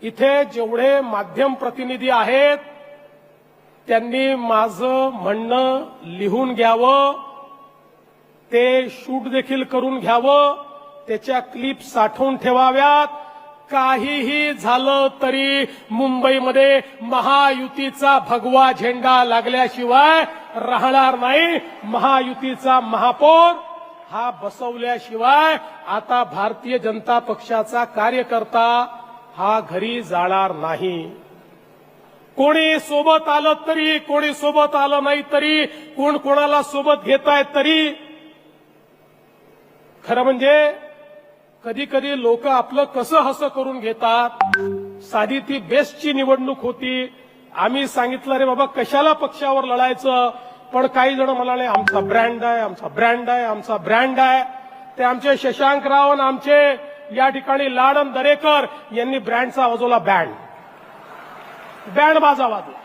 इथे जेवढे माध्यम प्रतिनिधी आहेत त्यांनी माझं म्हणणं लिहून घ्यावं, ते शूट देखील करून घ्यावं, त्याच्या क्लिप साठवून ठेवाव्यात. काहीही झालं तरी मुंबईमध्ये महायुतीचा भगवा झेंडा लागल्याशिवाय राहणार नाही. महायुतीचा महापौर हा बसवल्याशिवाय आता भारतीय जनता पक्षाचा कार्यकर्ता हा घरी जाणार नाही. कोणी सोबत आलं तरी, कोणी सोबत आलं नाही तरी, कोण कोणाला सोबत घेताय तरी, खरं म्हणजे कधी कधी लोक आपलं कसं हसं करून घेतात. साधी ती बेस्टची निवडणूक होती. आम्ही सांगितलं रे बाबा कशाला पक्षावर लढायचं, पण काही जण म्हणाले आमचा ब्रँड आहे, आमचा ब्रँड आहे, आमचा ब्रँड आहे. ते आमचे शशांकराव आणि आमचे या ठिकाणी लाडन दरेकर यांनी ब्रँडचा वाजवला, बँड बाजा वाजला.